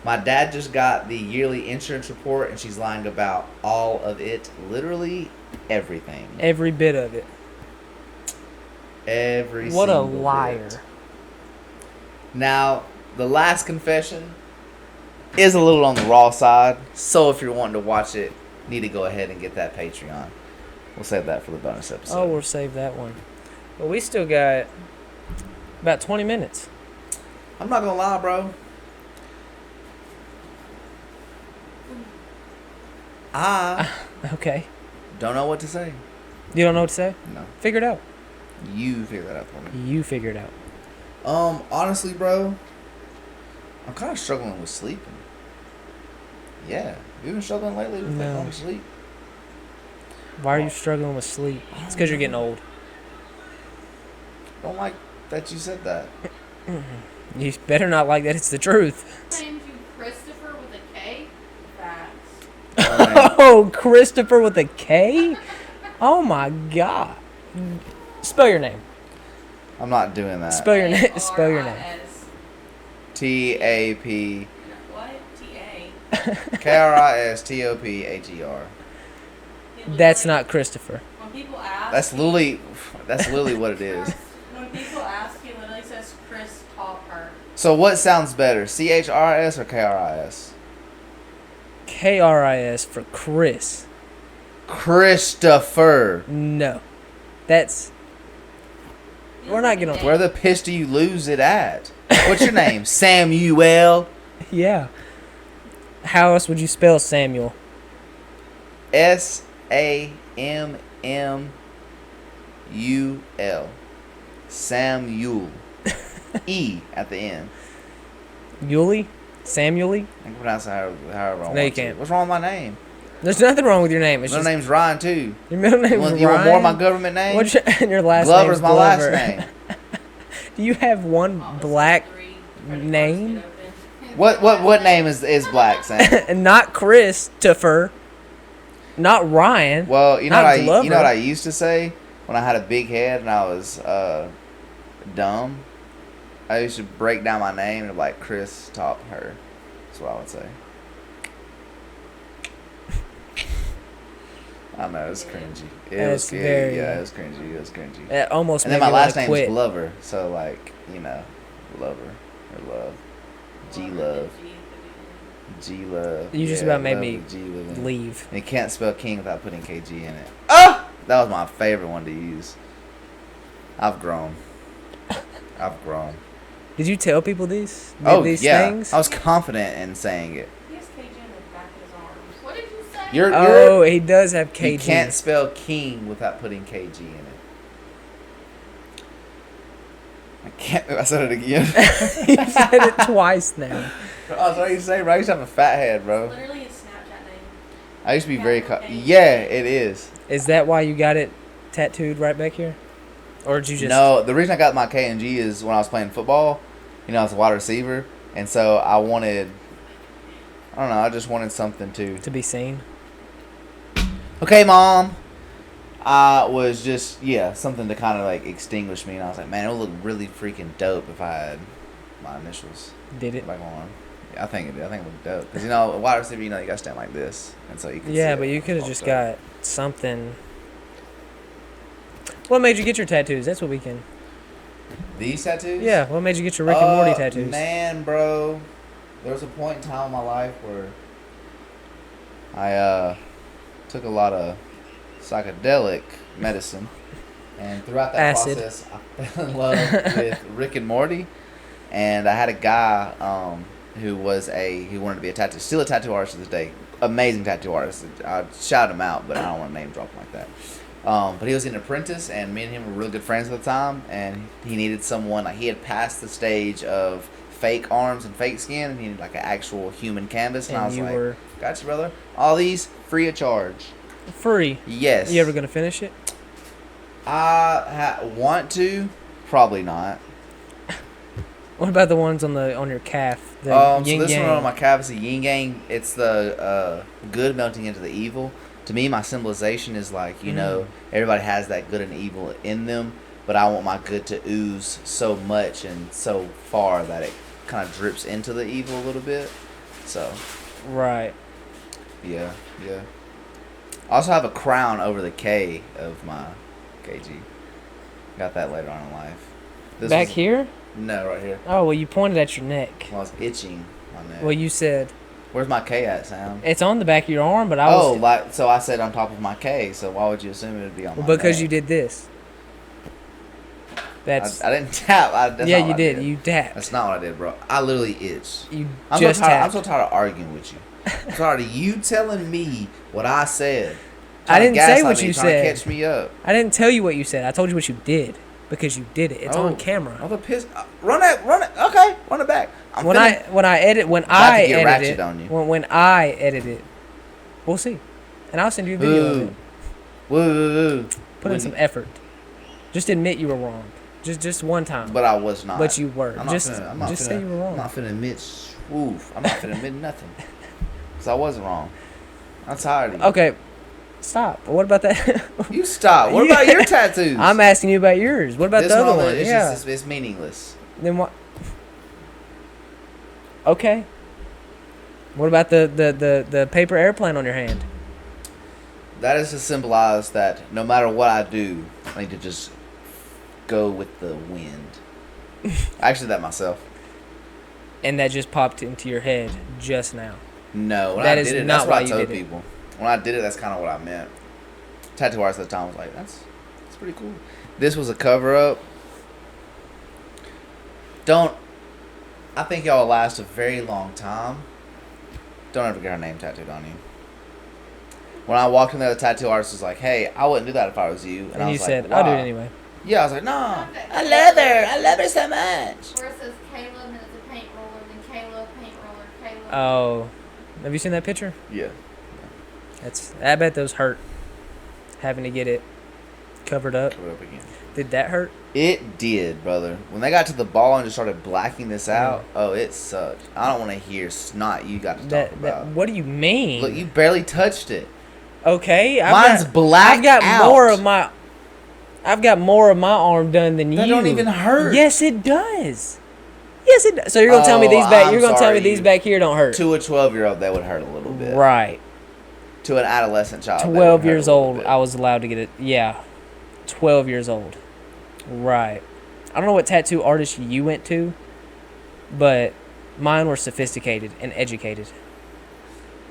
My dad just got the yearly insurance report, and she's lying about all of it. Literally everything. Every bit of it. Every What a single liar. bit. Now, the last confession is a little on the raw side. So if you're wanting to watch it, need to go ahead and get that Patreon. We'll save that for the bonus episode. Oh, we'll save that one. But we still got about 20 minutes. I'm not gonna lie, bro. I Okay. don't know what to say. You don't know what to say? No. Figure it out. You figure that out for me. You figure it out. Honestly, bro, I'm kind of struggling with sleeping. Yeah. You been struggling lately with No. going to sleep? Why are you struggling with sleep? It's because you're getting old. Don't like that you said that. You better not like that. It's the truth. Named you Christopher with a K? Facts. Oh, Christopher with a K? Oh my God. Spell your name. I'm not doing that. Spell your name. Spell your name. K-R-I-S. TAP What? T-A. KRISTOPHER. That's not Christopher. When people ask. That's literally what it is. When people ask, he literally says Chris taught her. So what sounds better, CHRIS or KRIS? KRIS for Chris. Christopher. No. That's. We're not gonna. Where the piss do you lose it at? What's your name? Samuel. Yeah. How else would you spell Samuel? SAMMUL. Samuel. E at the end. Yuli? Samuel? I can pronounce it however I want No, you to. can't. What's wrong with my name? There's nothing wrong with your name. It's My just name's Ryan too. your middle You name's want, Ryan. you want more of my government name? What's your, and your last Glover's name's my last Glover. name. Do you have one black Credit name? cards get open. What name is black, Sam? and not Christopher? Not Ryan? Well, you know Not what you know Glover. what I used to say when I had a big head and I was dumb. I used to break down my name and like Chris taught her. That's what I would say. I know it's cringy. It was That's good. very- Yeah, it was cringy. It was cringy. That almost And made then my me want last to name quit. is Glover, so like Glover or love, G love, G love. You just Yeah, about made love me with G with it. Leave. And you can't spell king without putting KG in it. Ah! That was my favorite one to use. I've grown. I've grown. Did you tell people these Yeah. things? I was confident in saying it. He has KG in the back of his arms. What did you say? Oh, he does have KG. You can't spell king without putting KG in it. I can't. I said it again. He said it twice now. Oh, that's what you say, bro. I used to have a fat head, bro. Literally his Snapchat name. I used to be very. Capital K. Yeah, it is. Is that why you got it tattooed right back here? Or did you just... No, the reason I got my K and G is when I was playing football. You know, I was a wide receiver, and so I wanted. I don't know. I just wanted something to be seen? Okay, Mom. Was just something to kind of like extinguish me, and I was like, man, it would look really freaking dope if I had my initials. Did it? Back on. Yeah, I think it did. I think it looked dope because you know, a wide receiver, you know, you got to stand like this, and so you can. Yeah, see but it you could have just fucked up. got something. What made you get your tattoos? That's what we can. These tattoos. Yeah, what made you get your Rick and Morty tattoos? Man, bro, there was a point in time in my life where I took a lot of psychedelic medicine, and throughout that Acid. process, I fell in love with Rick and Morty, and I had a guy who wanted to be still a tattoo artist to this day, amazing tattoo artist. I shout him out, but I don't want to name drop him like that. But he was an apprentice, and me and him were really good friends at the time, and he needed someone, like, he had passed the stage of fake arms and fake skin, and he needed like an actual human canvas, and I was like, gotcha, brother. All these free of charge. Free. Yes. You ever gonna finish it? I want to, probably not. What about the ones on your calf? The So yin this yang? one on my calf is a yin yang. It's the good melting into the evil. To me, my symbolization is like, you know, everybody has that good and evil in them, but I want my good to ooze so much and so far that it kind of drips into the evil a little bit. So. Right. Yeah. I also have a crown over the K of my KG. Got that later on in life. Back here? No, right here. Oh, well, you pointed at your neck. Well, I was itching my neck. Well, you said... Where's my K at, Sam? It's on the back of your arm, but I was... so I said on top of my K, so why would you assume it would be on my because neck? you did this. That's... I didn't tap. That's yeah, not you what I did. You tapped. That's not what I did, bro. I literally itched. You I'm just so tired. I'm tapped. so tired of arguing with you. I'm tired of you telling me what I said. I didn't say what you you trying said. to catch me up. I didn't tell you what you said. I told you what you did because you did it. It's on camera. I'm pissed. Run it. Okay, run it back. When I edit it, on you. when I edit it, we'll see, and I'll send you a video of it. Woo. Put in some effort. Just admit you were wrong. Just one time. But I was not. But you were. I'm not Just finna- say you were wrong. I'm not finna admit. I'm not finna admit nothing. Cause I wasn't wrong. I'm tired of you. Okay, stop. What about that? You stop. What about your tattoos? I'm asking you about yours. What about This the other one, one? it's Yeah. just, it's meaningless. Then what? Okay. What about the paper airplane on your hand? That is to symbolize that no matter what I do, I need to just go with the wind. I actually did that myself. And that just popped into your head just now. No, when That I is did it, not that's why what I you told did it. people. When I did it, that's kind of what I meant. Tattoo artist at the time was like, that's pretty cool. This was a cover up. I think y'all will last a very long time. Don't ever get her name tattooed on you. When I walked in there, the tattoo artist was like, hey, I wouldn't do that if I was you. And I you was said, like, I'll do it "Why?" anyway. Yeah, I was like, no, I love her. I love her so much. Where it says Caleb and it's a paint roller, then Caleb, paint roller, Caleb. Oh. Have you seen that picture? Yeah. I bet those hurt. Having to get it covered up. Cover it up again. Did that hurt? It did, brother. When they got to the ball and just started blacking this out, oh, it sucked. I don't want to hear snot you got to talk about. What do you mean? Look, you barely touched it. Okay, Mine's black. I've got out. I've got more of my arm done than you. That don't even hurt. Yes, it does. Yes, it does. So you're gonna tell me these back? You're gonna tell me these back here don't hurt? To a 12-year-old, that would hurt a little bit. Right. To an adolescent child, 12 years old, I was allowed to get it. Yeah, 12 years old. Right. I don't know what tattoo artist you went to, but mine were sophisticated and educated.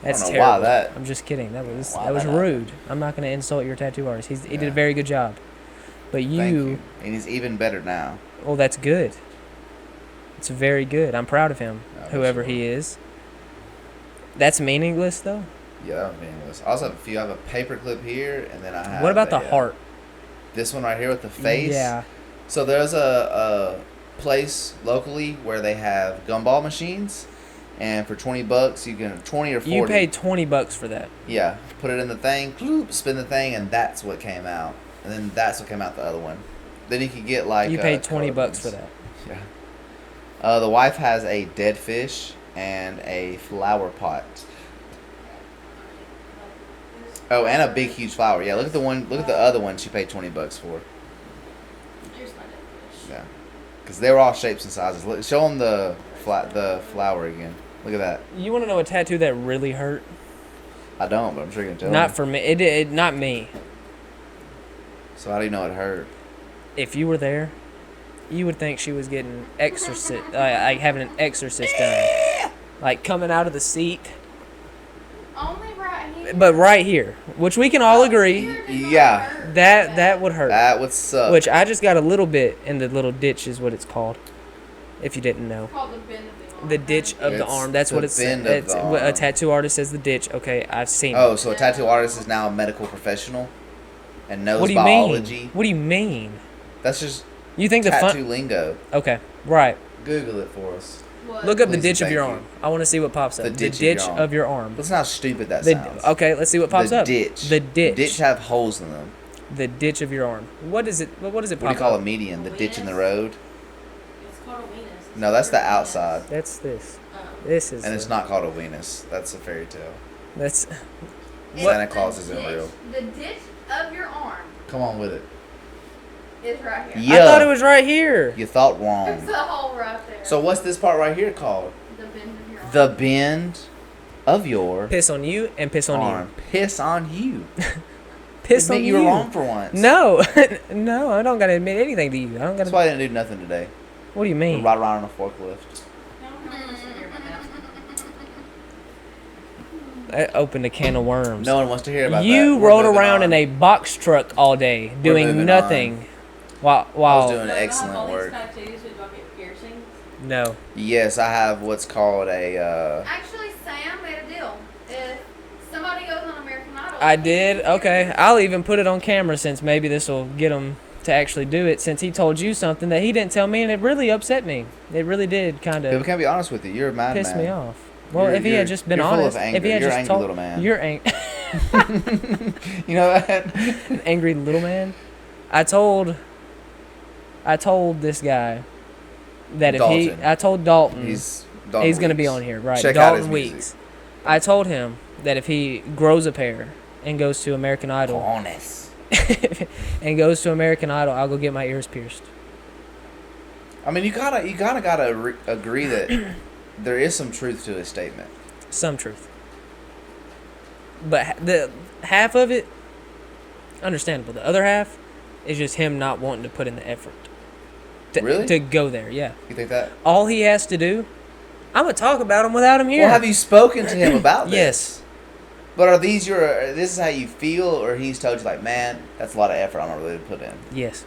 That's I don't know terrible. why that. I'm just kidding. That was Why that rude. I'm not gonna insult your tattoo artist. He did a very good job. But Thank you. And he's even better now. well, that's good. It's very good. I'm proud of him, Yeah, whoever sure. he is. That's meaningless, though. Yeah, that was meaningless. I also have a few. I have a paper clip here, and then I have. What about the a, heart? This one right here with the face. Yeah. So there's a place locally where they have gumball machines, and for $20 you can 20 or 40. You paid $20 for that. Yeah, put it in the thing, spin the thing, and that's what came out. And then that's what came out the other one. Then you could get like. You paid colored $20 ones. for that. Yeah. The wife has a dead fish and a flower pot. Oh, and a big, huge flower. Yeah, look at the one. Look at the other one. She paid $20 for. Here's my dead fish. Yeah, because they were all shapes and sizes. Look, show them the flower again. Look at that. You want to know a tattoo that really hurt? I don't, but I'm sure you can tell. Not me. for me. It not me. So how do you know it hurt? If you were there, you would think she was getting like having an exorcist done, like coming out of the seat. Only right here. But right here, which we can all agree, Yeah, that would hurt. that would suck. Which I just got a little bit in the little ditch is what it's called. If you didn't know. It's called the bend of the arm. The ditch of the It's arm. That's the what it's. bend of It's the what a arm. tattoo artist says. The ditch. Okay, I've seen it. Oh, so a tattoo artist is now a medical professional and knows What do you biology. mean? What do you mean? That's just You think the tattoo fun? lingo. Okay, right. Google it for us. What? Look up the Please ditch and of your thank arm. I want to see what pops up. The The ditch ditch of your arm. of your arm. Listen how stupid that The, sounds. okay, let's see what pops the up. ditch. The ditch. Ditch have holes in them. The ditch of your arm. What is it? What does it What do pop you call up? a median? The ditch in the Weenus? road? It's called a weenus. It's No, that's the for weenus. outside. That's this. Oh. This is. And it's not called a weenus. That's a fairy tale. That's. It's Santa the Claus isn't ditch- real. The ditch of your arm Come on with it. is right here. Yeah. I thought it was right here. You thought It's wrong. a hole right there. So what's this part right here called? the bend of your arm. The bend of your Piss on you and piss on arm. Piss on you. you. Piss on Admit you. you were wrong for once. No, no, I don't gotta admit anything to you. I don't That's gotta. why I didn't do nothing today. What do you mean? Ride around on a forklift. No, I'm not supposed to hear about that. That opened a can of worms. No one wants to hear about that. You We're rode moving around on. in a box truck all day doing moving nothing. While I was doing So y'all have excellent all these work. tattoos, would y'all get piercings? no. Yes, I have what's called a. Actually, Sam made a deal. If somebody goes on American Idol, I did. Okay, I'll even put it on camera since maybe this will get him to actually do it. Since he told you something that he didn't tell me, and it really upset me. It really did kind People of can't be honest with you. You're a madman. piss me off. Well, You're- if he had you're- just been you're full of honest, anger. if he had You're just angry told, little man. you're You know that? an angry little man. I told this guy that if Dalton. I told Dalton He's gonna be on here, right? Check out his Dalton music. Weeks. I told him that if he grows a pair and goes to American Idol, Honest. and goes to American Idol, I'll go get my ears pierced. I mean, you gotta agree that there is some truth to his statement. Some truth. But the half of it, understandable. The other half is just him not wanting to put in the effort. Really? To go there, yeah. You think that? All he has to do, I'm going to talk about him without him here. Well, have you spoken to him about this? Yes. But are these this is how you feel, or he's told you like, man, that's a lot of effort I'm not really to put in? Yes.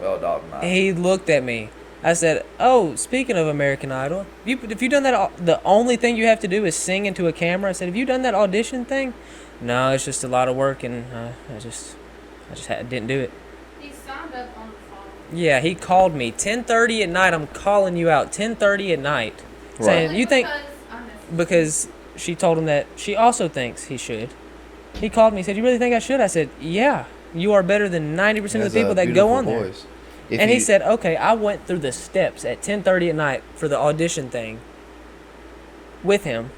Well, Dalton, He looked at me. I said, "Oh, speaking of American Idol, if you done that, the only thing you have to do is sing into a camera." I said, "Have you done that audition thing?" No, it's just a lot of work, and I just didn't do it. he signed up on the phone. Yeah, he called me 10:30 at night. I'm calling you out 10:30 at night, Right. saying Only you think because I missed because she told him that she also thinks he should. He called me, said, "You really think I should?" I said, "Yeah, you are better than 90% of the people that go on there." And he said, "Okay, I went through the steps at 10:30 at night for the audition thing with him,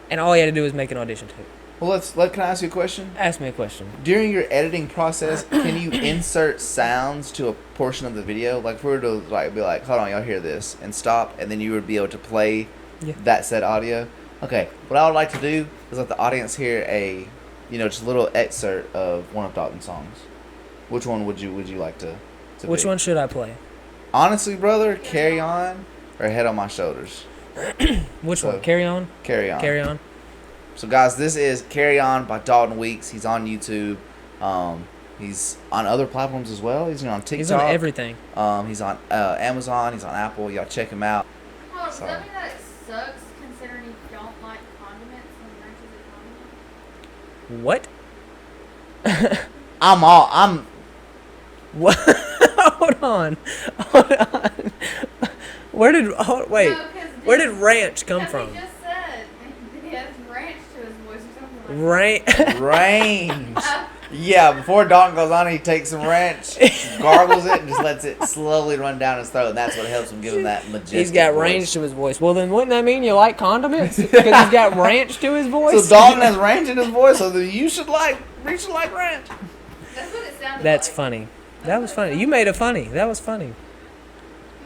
and all he had to do was make an audition tape." Well, can I ask you a question? Ask me a question. During your editing process, can you insert sounds to a portion of the video? Like if we were to be like, hold on, y'all hear this, and stop, and then you would be able to play Yeah. that said audio. Okay, what I would like to do is let the audience hear just a little excerpt of one of Dalton's songs. Which one would you like to Which pick? one should I play? Honestly, brother, Carry On or Head on My Shoulders? Which So- one? Carry on. Carry On. Carry on. So guys, this is Carry On by Dalton Weeks. He's on YouTube. He's on other platforms as well. He's on TikTok. He's on everything. He's on Amazon. He's on Apple. Y'all check him out. Oh, does So- that mean that it sucks considering you don't like condiments and ranch is a condiment? What? I'm What? Hold on. Hold on. Where did? Oh, wait. No, 'cause Where did ranch come because from? He just said he has ranch to his voice or something like that. Ranch. range. Yeah, before Dalton goes on, he takes some ranch, gargles it, and just lets it slowly run down his throat. And that's what helps him give him that majestic He's got voice. range to his voice. Well, then wouldn't that mean you like condiments? Because he's got ranch to his voice. So Dalton has ranch in his voice, so then you should like ranch. That's what it sounded That's like. funny. That was funny. You made it funny. That was funny.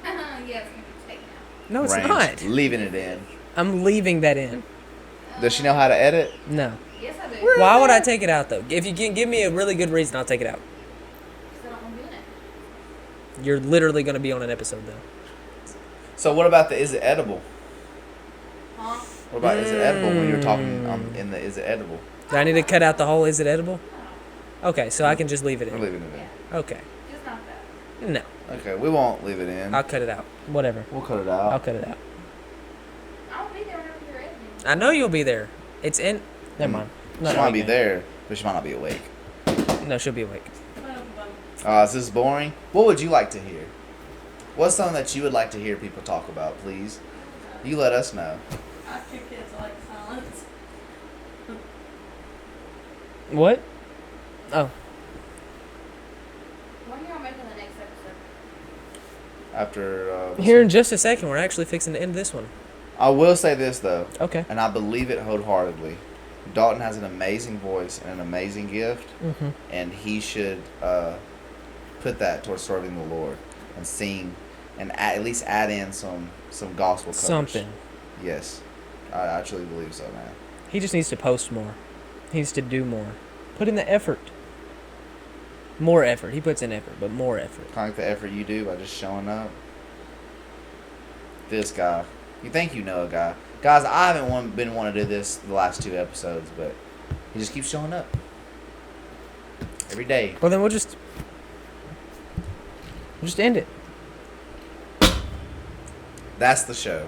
Yeah, it's going to be taken out. No, it's Ranch, not. leaving it in. I'm leaving that in. Does she know how to edit? No. Yes, I do. Why would I take it out though? If you can give me a really good reason, I'll take it out. Because I don't want to be in it. You're literally going to be on an episode though. So what about the is it edible? Huh? What about is it edible when you were talking in the is it edible? Do I need to cut out the whole is it edible? Okay, so I can just leave it We're in. leaving it in. Okay. Just not that. No. Okay, we won't leave it in. I'll cut it out. Whatever. We'll cut it I'll out. cut it out. I'll be there whenever you're editing. I know you'll be there. It's in. Never mind. She might be there, but she might not be awake. No, she'll be awake. Is this boring? What would you like to hear? What's something that you would like to hear people talk about, please? You let us know. Ask your kids like silence. What? Oh. When are y'all making the next episode? After Here in just a second, we're actually fixing to end this one. I will say this though, Okay. and I believe it wholeheartedly. Dalton has an amazing voice and an amazing gift, Mm-hmm. and he should put that towards serving the Lord and sing, and at least add in some gospel covers. Something. Yes, I truly believe so, man. He just needs to post more. He needs to do more. Put in the effort. More effort. He puts in effort, but more effort. Kind of like the effort you do by just showing up. This guy, you think you know a guy, guys. I haven't been wanting to do this the last 2 episodes, but he just keeps showing up every day. Well, then we'll just end it. That's the show.